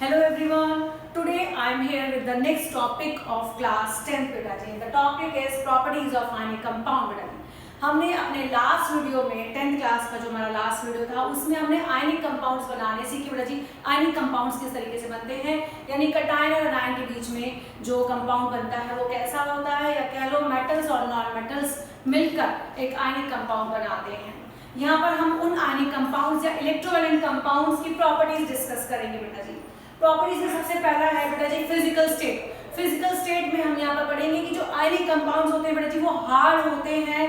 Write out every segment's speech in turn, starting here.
Hello everyone. Today I am here with the next topic of class 10th बेटा जी. The topic is properties of ionic compound बेटा जी. हमने अपने last video में 10th class का जो हमारा लास्ट वीडियो था उसमें हमने आयनिक कंपाउंड्स बनाने सीखे बेटा जी. आयनिक कंपाउंड्स किस तरीके से बनते हैं, यानी कटायन और आयन के बीच में जो कंपाउंड बनता है वो कैसा होता है, या कह लो मेटल्स और नॉन मेटल्स मिलकर एक आयनिक कंपाउंड बनाते हैं. यहाँ पर हम उन आयनिक कंपाउंड्स या इलेक्ट्रोवैलेंट कंपाउंड्स की प्रॉपर्टीज डिस्कस करेंगे बेटा जी. प्रॉपर्टीज में सबसे पहला है बेटा जी फिजिकल स्टेट. फिजिकल स्टेट में हम यहाँ पर पढ़ेंगे कि जो आयनिक कंपाउंड्स होते हैं बेटा जी वो हार्ड होते हैं,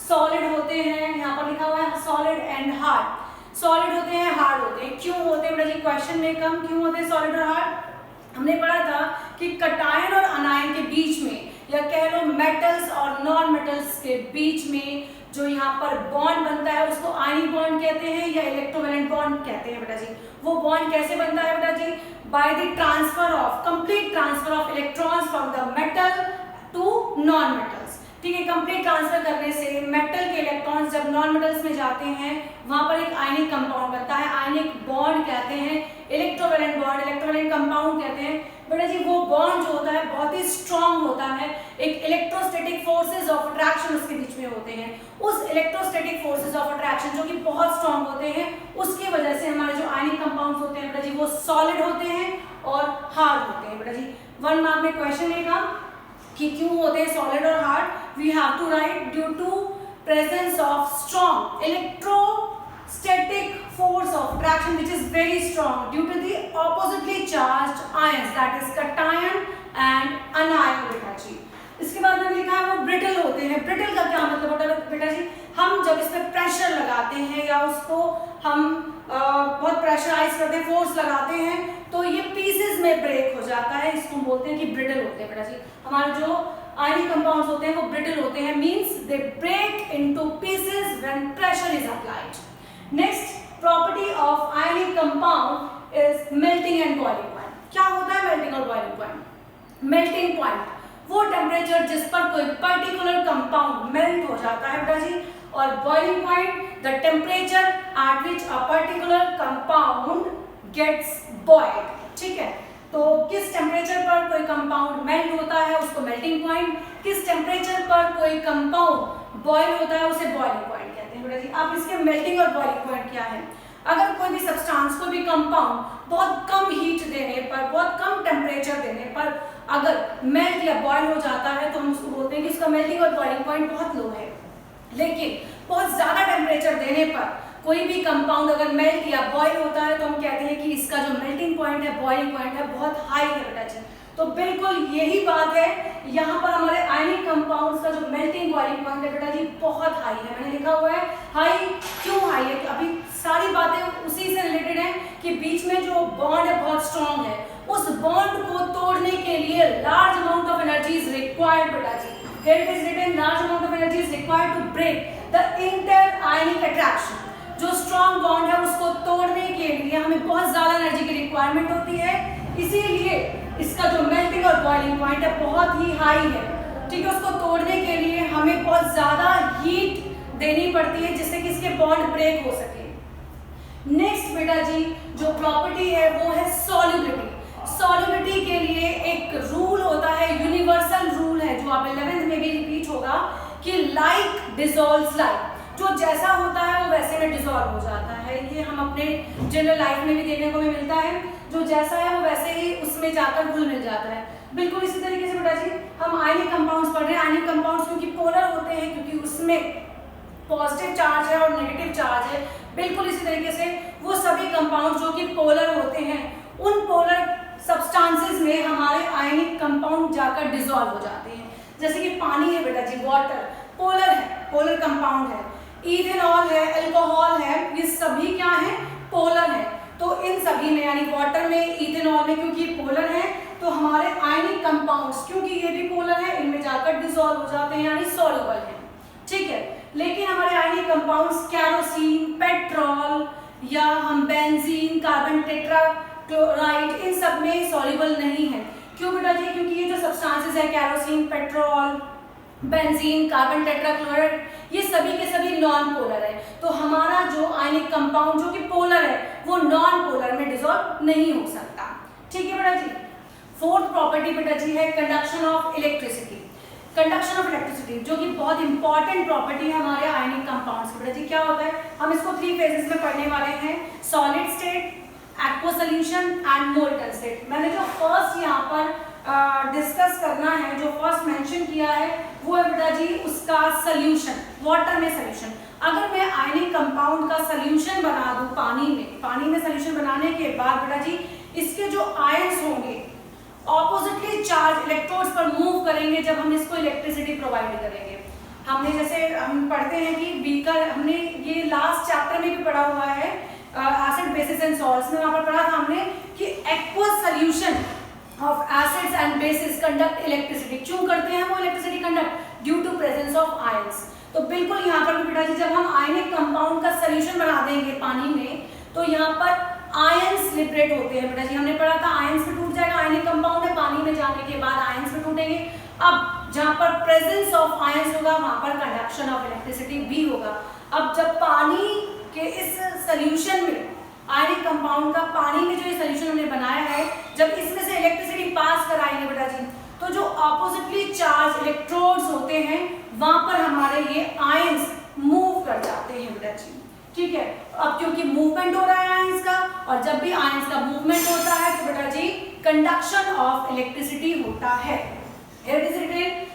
सॉलिड होते हैं. यहाँ पर लिखा हुआ है सॉलिड एंड हार्ड. सॉलिड होते हैं, हार्ड होते हैं. क्यों होते हैं बेटा जी, क्वेश्चन में कम क्यों होते हैं सॉलिड और हार्ड. हमने पढ़ा था कि कटायन और अनायन के बीच में, या कह लो मेटल्स और नॉन मेटल्स के बीच में जो यहाँ पर बॉन्ड बनता है उसको आयनिक बॉन्ड कहते हैं या इलेक्ट्रोवैलेंट बॉन्ड कहते हैं बेटा जी. वो बॉन्ड कैसे बनता है बेटा जी, by the transfer of complete transfer of electrons from the metal to non metals. ठीक है, कंप्लीट ट्रांसफर करने से मेटल के इलेक्ट्रॉन्स जब नॉन मेटल्स में जाते हैं वहां पर एक आयनिक कंपाउंड बनता है. आयनिक बॉन्ड कहते हैं, इलेक्ट्रोवैलेंट बॉन्ड, इलेक्ट्रोवैलेंट कंपाउंड कहते हैं बेटा जी. वो बॉन्ड जो होता है बहुत ही स्ट्रांग होता है. एक इलेक्ट्रोस्टैटिक फोर्सेस ऑफ अट्रैक्शन उसके बीच में होते हैं. उस इलेक्ट्रोस्टैटिक फोर्सेस ऑफ अट्रैक्शन जो कि बहुत स्ट्रांग होते हैं उसकी वजह से हमारे जो आयनिक कंपाउंड्स होते हैं बेटा जी वो सॉलिड होते हैं और हार्ड होते हैं बेटा जी. 1 मार्क में क्वेश्चन लेगा कि क्यों होते हैं सॉलिड और hard. We have to write due to presence of strong electrostatic force of attraction which is very strong due to the oppositely charged ions, that is cation and anion बेटा जी. इसके बाद में लिखा है वो ब्रिटल होते हैं. ब्रिटल का क्या मतलब होता है बेटा जी, हम जब इस पे प्रेशर लगाते हैं या उसको हम बहुत प्रेशराइज करते हैं, फोर्स लगाते हैं तो ये पीसेस में ब्रेक हो जाता है. इसको बोलते हैं कि ब्रिटल होते हैं बेटा जी. हमारे जो आयनिक कंपाउंड्स होते हैं वो ब्रिटल होते हैं, means they break into pieces when pressure is applied. Next property of ionic compound is melting and boiling point. क्या होता है मेल्टिंग और बॉइलिंग पॉइंट? मेल्टिंग पॉइंट वो टेम्परेचर जिस पर कोई पर्टिकुलर कंपाउंड मेल्ट हो जाता है बेटा जी, और boiling point the temperature at which a particular compound gets boiled. ठीक है, तो किस टेम्परेचर पर कोई कंपाउंड मेल्ट होता है उसको मेल्टिंग पॉइंट, किस टेम्परेचर पर कोई कंपाउंड बॉइल होता है उसे बॉइलिंग पॉइंट कहते हैं बेटा जी. अब इसके मेल्टिंग और बॉइलिंग पॉइंट क्या है? अगर कोई भी सब्सटेंस, कोई भी कंपाउंड बहुत कम हीट देने पर, बहुत कम टेम्परेचर देने पर अगर मेल्ट या बॉइल हो जाता है तो हम उसको बोलते हैं कि उसका मेल्टिंग और बॉइलिंग पॉइंट बहुत लो है. लेकिन बहुत ज्यादा टेम्परेचर देने पर कोई भी कंपाउंड अगर मेल्ट या बॉइल होता है तो हम कहते हैं कि इसका जो मेल्टिंग पॉइंट है, बॉइलिंग पॉइंट है, बहुत हाई है बेटा जी. तो बिल्कुल यही बात है, यहाँ पर हमारे आयनिक कंपाउंड्स का जो मेल्टिंग बॉइलिंग पॉइंट है बेटा जी बहुत हाई है. मैंने लिखा हुआ है हाई. क्यों हाई है? अभी सारी बातें उसी से रिलेटेड है कि बीच में जो बॉन्ड है बहुत स्ट्रांग है. उस बॉन्ड को तोड़ने के लिए large amount of energy is required बेटा जी. Here it is written large amount of energy is required to break the inter-ionic attraction. जो स्ट्रॉन्ग बॉन्ड है उसको तोड़ने के लिए हमें बहुत ज्यादा एनर्जी की रिक्वायरमेंट होती है, इसीलिए इसका जो मेल्टिंग और बॉइलिंग पॉइंट है बहुत ही हाई है. ठीक है, उसको तोड़ने के लिए हमें बहुत ज्यादा हीट देनी पड़ती है जिससे कि इसके बॉन्ड ब्रेक हो सके. नेक्स्ट बेटा जी जो प्रॉपर्टी है वो है सॉल्युबिलिटी. सॉल्युबिलिटी के लिए एक रूल होता है, यूनिवर्सल रूल है जो आप 11th में भी रिपीट होगा कि लाइक डिसॉल्व्स लाइक. जो जैसा होता है वो वैसे में डिसॉल्व हो जाता है. ये हम अपने जनरल लाइफ में भी देखने को मिलता है, जो जैसा है वो वैसे ही उसमें जाकर घुल मिल जाता है. बिल्कुल इसी तरीके से बेटा जी हम आयनिक कंपाउंड्स पढ़ रहे हैं. आयनिक कंपाउंड्स क्योंकि पोलर होते हैं, क्योंकि उसमें पॉजिटिव चार्ज है और नेगेटिव चार्ज है, बिल्कुल इसी तरीके से वो सभी कंपाउंड जो कि पोलर होते हैं उन पोलर सब्सटेंसेस में हमारे आयनिक कंपाउंड जाकर डिसॉल्व हो जाते हैं. जैसे कि पानी है बेटा जी, वाटर पोलर है, पोलर कंपाउंड है. इथेनॉल है, अल्कोहल है, ये सभी क्या है? पोलर है. तो इन सभी में यानी वाटर में, इथेनॉल में क्योंकि पोलर है तो हमारे आयनिक कंपाउंड्स क्योंकि ये भी पोलर है इनमें जाकर डिसॉल्व हो जाते हैं यानी सॉल्युबल है. ठीक है, लेकिन हमारे आयनिक कंपाउंड्स कैरोसिन, पेट्रोल या हम बेंजीन, कार्बन टेट्राक्लोराइड इन सब में सॉल्युबल नहीं है. क्यों बेटा जी? क्योंकि ये जो सब्सटेंसेस है kerosene, petrol, benzene, carbon tetrachloride, ये सभी के सभी नॉन पोलर है. तो हमारा जो आयनिक कंपाउंड जो कि पोलर है वो नॉन पोलर में डिसॉल्व नहीं हो सकता. ठीक है बेटा जी। फोर्थ प्रॉपर्टी बेटा जी है conduction of electricity. Conduction of electricity जो कि बहुत इंपॉर्टेंट प्रॉपर्टी है हमारे आयनिक कंपाउंड्स की। बेटा जी क्या होता है, हम इसको 3 फेजेस में पढ़ने वाले हैं, solid state, aqueous solution and molten state. मैंने जो फर्स्ट यहाँ पर डिस्कस करना है, जो फर्स्ट मेंशन किया है वो है बेटा जी उसका सॉल्यूशन, वाटर में सॉल्यूशन। अगर मैं आयनिक कंपाउंड का सॉल्यूशन बना दूं पानी में सॉल्यूशन बनाने के बाद बेटा जी इसके जो आयंस होंगे ऑपोजिटली चार्ज इलेक्ट्रोड्स पर मूव करेंगे जब हम इसको इलेक्ट्रिसिटी प्रोवाइड करेंगे। हमने जैसे हम पढ़ते हैं कि बीकर, हमने ये लास्ट चैप्टर में भी पढ़ा हुआ है एसिड बेसिस एंड सॉल्ट्स में, वहां पर पढ़ा था हमने कि aqueous solution of acids and bases conduct electricity. क्यों करते हैं वो electricity conduct? Due to presence of ions. तो बिल्कुल यहाँ पर भी बेटा जी जब हम आयनिक कंपाउंड का सॉल्यूशन बना देंगे पानी में तो यहाँ पर आयंस लिबरेट होते हैं। बेटा जी हमने पढ़ा था आयंस में टूट जाएगा, आयनिक कंपाउंड है, पानी में जाने के बाद आयंस में टूटेंगे। अब जहाँ पर प्रेजेंस ऑफ आयंस होगा वहां पर कंडक्शन ऑफ इलेक्ट्रिसिटी भी होगा। अब जब पानी के इस सॉल्यूशन में आयनिक कंपाउंड का पानी में जो ये सॉल्यूशन हमने बनाया है, जब इसमें से इलेक्ट्रिसिटी पास कराएंगे बेटा जी तो जो ऑपोजिटली चार्ज इलेक्ट्रोड्स होते हैं वहां पर हमारे ये आयंस मूव कर जाते हैं बेटा जी। ठीक है, अब क्योंकि मूवमेंट हो रहा है आयंस का, और जब भी आयंस का मूवमेंट होता है तो बेटा जी कंडक्शन ऑफ इलेक्ट्रिसिटी होता है।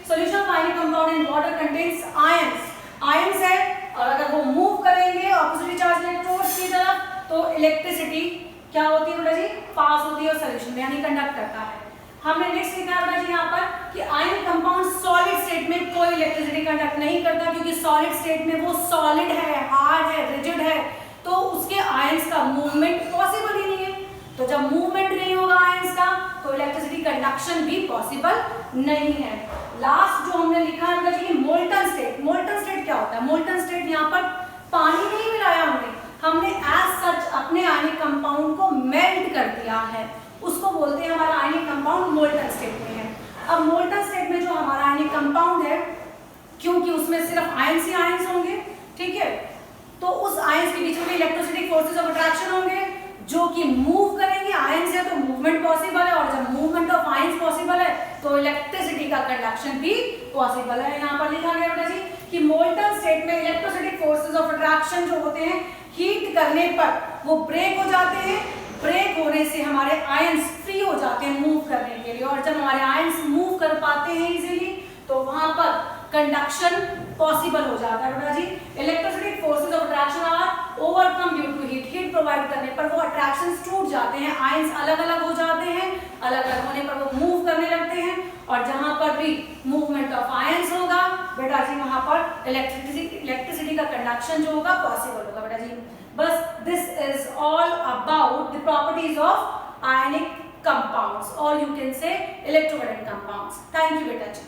Solution of ionic compound in water contains ions है, और अगर वो मूव करेंगे ऑपोजिटली चार्ज इलेक्ट्रोड्स की तरफ तो इलेक्ट्रिसिटी क्या होती है बेटा जी? पास होती है और सॉल्यूशन में यानी कंडक्ट करता है। हमने नेक्स्ट लिखा है बेटा जी यहाँ पर कि आयनिक कंपाउंड सॉलिड स्टेट में कोई इलेक्ट्रिसिटी कंडक्ट नहीं करता, क्योंकि सॉलिड स्टेट में वो सॉलिड है, हार्ड है, रिजिड है, तो उसके आयंस का मूवमेंट पॉसिबल ही नहीं है। तो जब मूवमेंट नहीं होगा आयंस का तो इलेक्ट्रिसिटी कंडक्शन भी पॉसिबल नहीं है। लास्ट जो हमने लिखा है बेटा जी मोल्टन स्टेट। मोल्टन स्टेट क्या होता है? मोल्टन स्टेट यहाँ पर पानी नहीं मिलाया हमने एज सच अपने आयनिक कंपाउंड को मेल्ट कर दिया है, उसको बोलते हैं हमारा आयनिक कंपाउंड मोल्टन स्टेट में है। अब मोल्टन स्टेट में जो हमारा आयनिक कंपाउंड है, क्योंकि उसमें सिर्फ आयंस ही आयंस होंगे, ठीक है, तो उस आयंस के बीच में इलेक्ट्रोस्टैटिक फोर्सेस ऑफ अट्रैक्शन होंगे जो कि मूव करेंगे। आयंस है तो मूवमेंट पॉसिबल है, और जब मूवमेंट ऑफ आयंस पॉसिबल है तो इलेक्ट्रिसिटी का कंडक्शन भी पॉसिबल है। यहाँ पर लिखा गया बेटा जी कि मोल्टन स्टेट में इलेक्ट्रोस्टैटिक फोर्सेस ऑफ अट्रैक्शन जो होते हैं हीट करने पर वो ब्रेक हो जाते हैं, ब्रेक होने से हमारे आयंस फ्री हो जाते हैं मूव करने के लिए, और जब हमारे आयंस मूव कर पाते हैं इजीली तो वहां पर कंडक्शन पॉसिबल हो जाता है बेटा जी। Electrostatic forces of attraction are overcome due to heat. Heat provide करने पर वो अट्रैक्शंस टूट जाते हैं, आयंस अलग अलग हो जाते हैं, अलग अलग होने पर वो मूव करने लगते हैं, और जहां पर भी मूवमेंट ऑफ आयंस होगा बेटा जी वहां पर इलेक्ट्रिसिटी का कंडक्शन जो होगा पॉसिबल होगा बेटा जी। बस this is all about the properties of ionic compounds, और you can say electromagnetic compounds. Thank you बेटा जी।